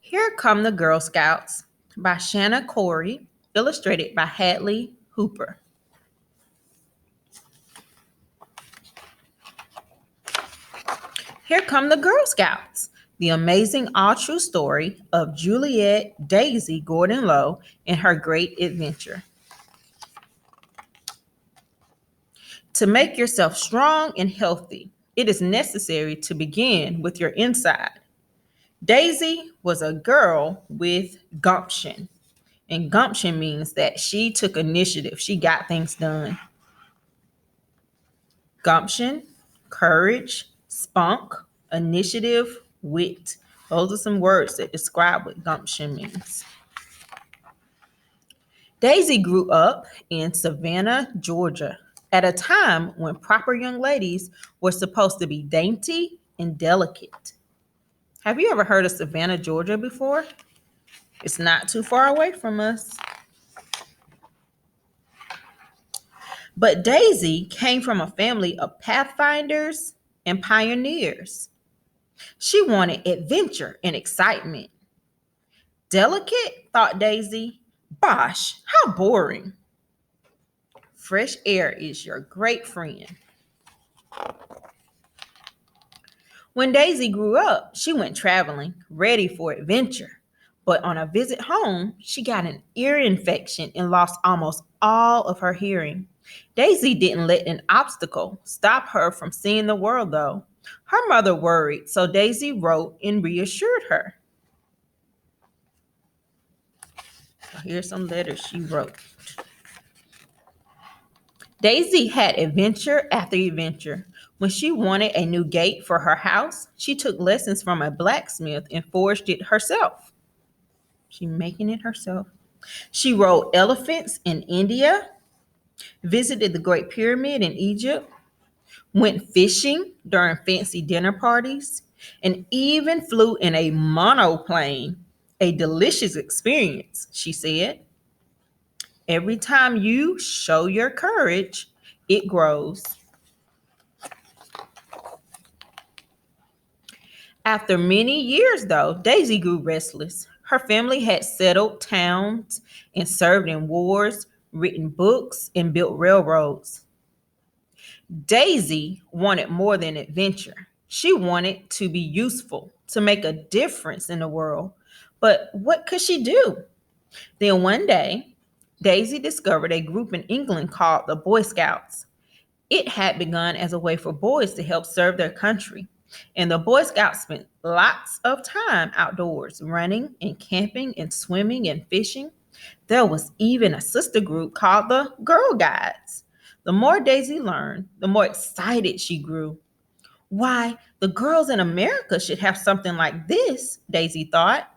Here Come the Girl Scouts by Shanna Corey, illustrated by Hadley Hooper. Here Come the Girl Scouts, the amazing all-true story of Juliette Daisy Gordon Lowe and her great adventure. To make yourself strong and healthy, it is necessary to begin with your inside. Daisy was a girl with gumption. And gumption means that she took initiative. She got things done. Gumption, courage, spunk, initiative, wit. Those are some words that describe what gumption means. Daisy grew up in Savannah, Georgia, at a time when proper young ladies were supposed to be dainty and delicate. Have you ever heard of Savannah, Georgia before? It's not too far away from us. But Daisy came from a family of pathfinders and pioneers. She wanted adventure and excitement. Delicate, thought Daisy. Bosh, how boring. Fresh air is your great friend. When Daisy grew up, she went traveling, ready for adventure. But on a visit home, she got an ear infection and lost almost all of her hearing. Daisy didn't let an obstacle stop her from seeing the world, though. Her mother worried, so Daisy wrote and reassured her. Here's some letters she wrote. Daisy had adventure after adventure. When she wanted a new gate for her house, she took lessons from a blacksmith and forged it herself. She's making it herself. She rode elephants in India, visited the Great Pyramid in Egypt, went fishing during fancy dinner parties, and even flew in a monoplane. A delicious experience, she said. Every time you show your courage, it grows. After many years, though, Daisy grew restless. Her family had settled towns and served in wars, written books, and built railroads. Daisy wanted more than adventure. She wanted to be useful, to make a difference in the world. But what could she do? Then one day, Daisy discovered a group in England called the Boy Scouts. It had begun as a way for boys to help serve their country. And the Boy Scouts spent lots of time outdoors, running and camping and swimming and fishing. There was even a sister group called the Girl Guides. The more Daisy learned, the more excited she grew. Why, the girls in America should have something like this, Daisy thought.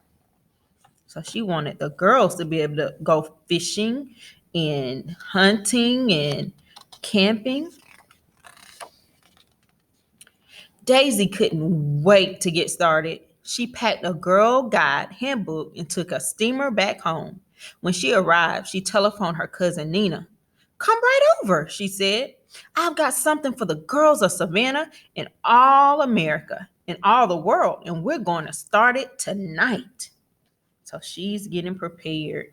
So she wanted the girls to be able to go fishing and hunting and camping. Daisy couldn't wait to get started. She packed a Girl Guide handbook and took a steamer back home. When she arrived, she telephoned her cousin Nina. "Come right over," she said. "I've got something for the girls of Savannah and all America and all the world, and we're going to start it tonight." So she's getting prepared.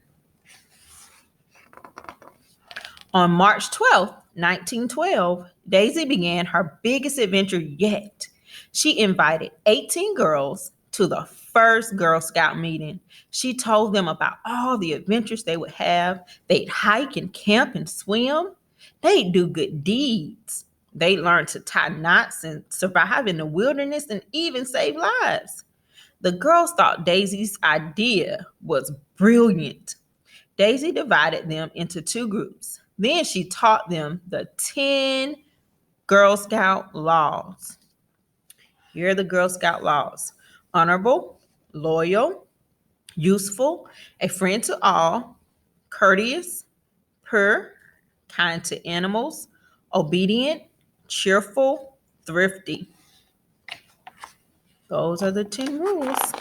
On March 12th, 1912, Daisy began her biggest adventure yet. She invited 18 girls to the first Girl Scout meeting. She told them about all the adventures they would have. They'd hike and camp and swim. They'd do good deeds. They'd learn to tie knots and survive in the wilderness and even save lives. The girls thought Daisy's idea was brilliant. Daisy divided them into two groups. Then she taught them the 10 Girl Scout laws. Here are the Girl Scout laws: honorable, loyal, useful, a friend to all, courteous, pure, kind to animals, obedient, cheerful, thrifty. Those are the 10 rules.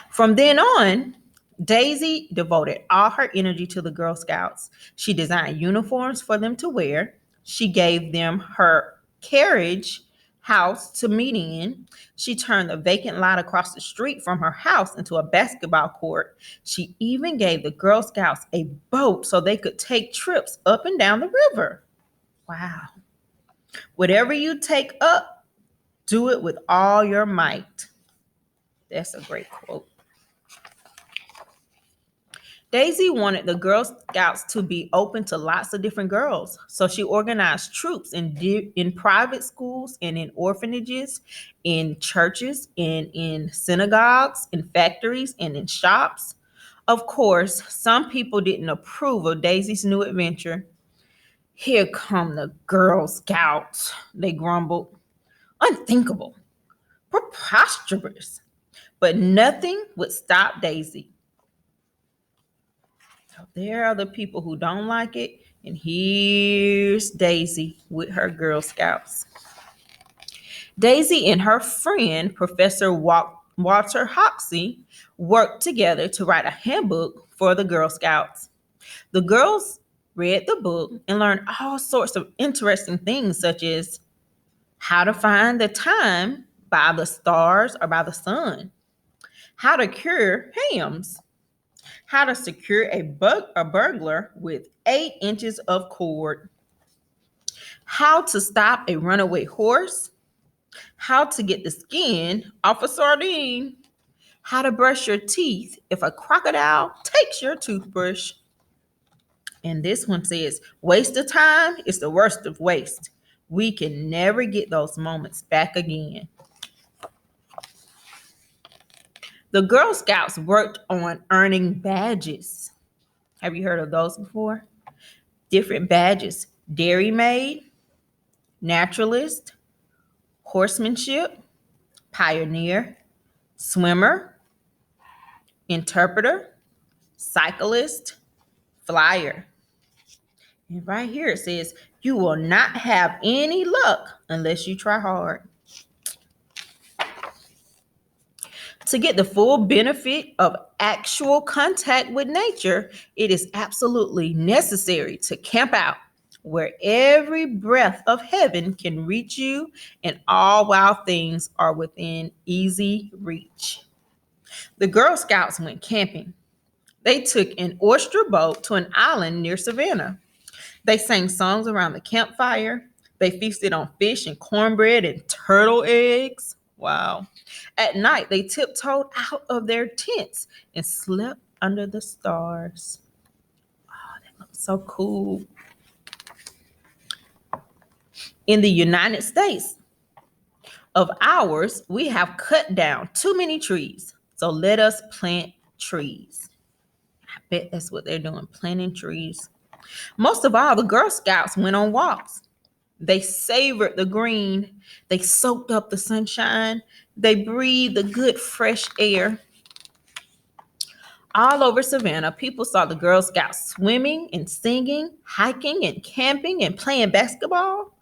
From then on, Daisy devoted all her energy to the Girl Scouts. She designed uniforms for them to wear. She gave them her carriage, house to meet in. She turned the vacant lot across the street from her house into a basketball court. She even gave the Girl Scouts a boat so they could take trips up and down the river. Wow. Whatever you take up, do it with all your might. That's a great quote. Daisy wanted the Girl Scouts to be open to lots of different girls, so she organized troops in private schools and in orphanages, in churches, and in synagogues, in factories, and in shops. Of course, some people didn't approve of Daisy's new adventure. Here come the Girl Scouts, they grumbled. Unthinkable, preposterous. But nothing would stop Daisy. So there are the people who don't like it, and here's Daisy with her Girl Scouts. Daisy and her friend, Professor Walter Hoxie, worked together to write a handbook for the Girl Scouts. The girls read the book and learned all sorts of interesting things, such as how to find the time by the stars or by the sun, how to cure hams, how to secure a burglar with 8 inches of cord, how to stop a runaway horse, how to get the skin off a sardine, how to brush your teeth if a crocodile takes your toothbrush. And this one says, waste of time is the worst of waste. We can never get those moments back again. The Girl Scouts worked on earning badges. Have you heard of those before? Different badges: dairy maid, naturalist, horsemanship, pioneer, swimmer, interpreter, cyclist, flyer. And right here it says, you will not have any luck unless you try hard. To get the full benefit of actual contact with nature, it is absolutely necessary to camp out where every breath of heaven can reach you and all wild things are within easy reach. The Girl Scouts went camping. They took an oyster boat to an island near Savannah. They sang songs around the campfire. They feasted on fish and cornbread and turtle eggs. Wow. At night, they tiptoed out of their tents and slept under the stars. Oh, that looks so cool. In the United States of ours, we have cut down too many trees. So let us plant trees. I bet that's what they're doing, planting trees. Most of all, the Girl Scouts went on walks. They savored the green. They soaked up the sunshine. They breathed the good, fresh air. All over Savannah, people saw the Girl Scouts swimming and singing, hiking and camping and playing basketball.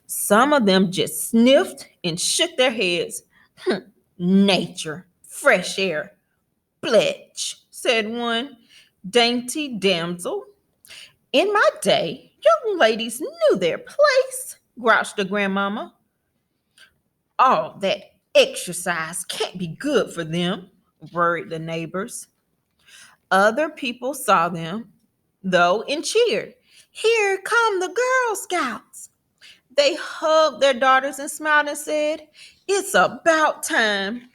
Some of them just sniffed and shook their heads. Nature, fresh air, bletch, said one dainty damsel. In my day, young ladies knew their place, grouched the grandmama. All that exercise can't be good for them, worried the neighbors. Other people saw them, though, and cheered. Here come the Girl Scouts. They hugged their daughters and smiled and said, it's about time.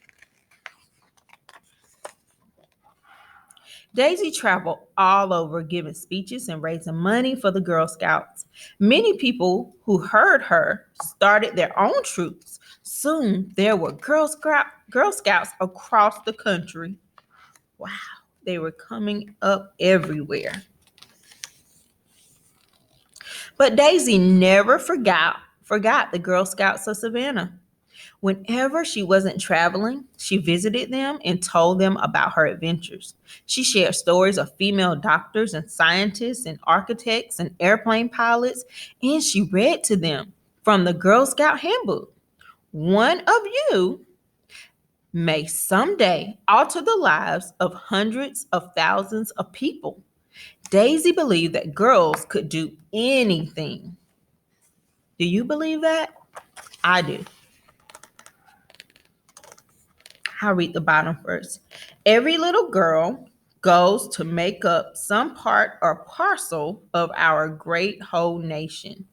Daisy traveled all over giving speeches and raising money for the Girl Scouts. Many people who heard her started their own troops. Soon there were Girl Scouts across the country. Wow, they were coming up everywhere. But Daisy never forgot the Girl Scouts of Savannah. Whenever she wasn't traveling, she visited them and told them about her adventures. She shared stories of female doctors and scientists and architects and airplane pilots, and she read to them from the Girl Scout handbook. One of you may someday alter the lives of hundreds of thousands of people. Daisy believed that girls could do anything. Do you believe that? I do. I'll read the bottom first. Every little girl goes to make up some part or parcel of our great whole nation.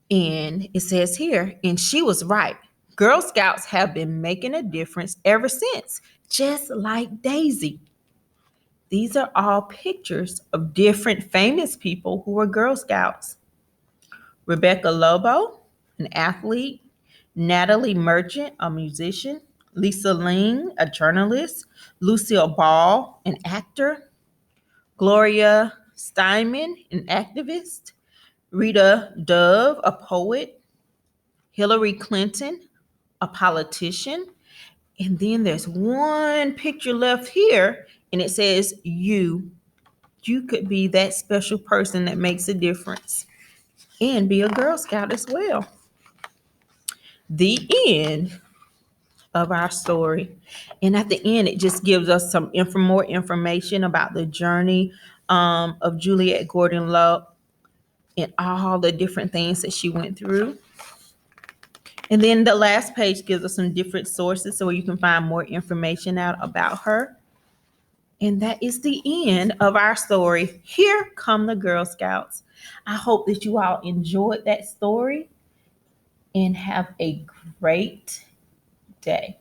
And it says here, and she was right. Girl Scouts have been making a difference ever since, just like Daisy. These are all pictures of different famous people who were Girl Scouts. Rebecca Lobo, an athlete, Natalie Merchant, a musician, Lisa Ling, a journalist, Lucille Ball, an actor, Gloria Steinman, an activist, Rita Dove, a poet, Hillary Clinton, a politician. And then there's one picture left here, and it says, you. You could be that special person that makes a difference and be a Girl Scout as well. The end of our story. And at the end, it just gives us some more information about the journey of Juliette Gordon Low and all the different things that she went through. And then the last page gives us some different sources so you can find more information out about her. And that is the end of our story. Here come the Girl Scouts. I hope that you all enjoyed that story and have a great day.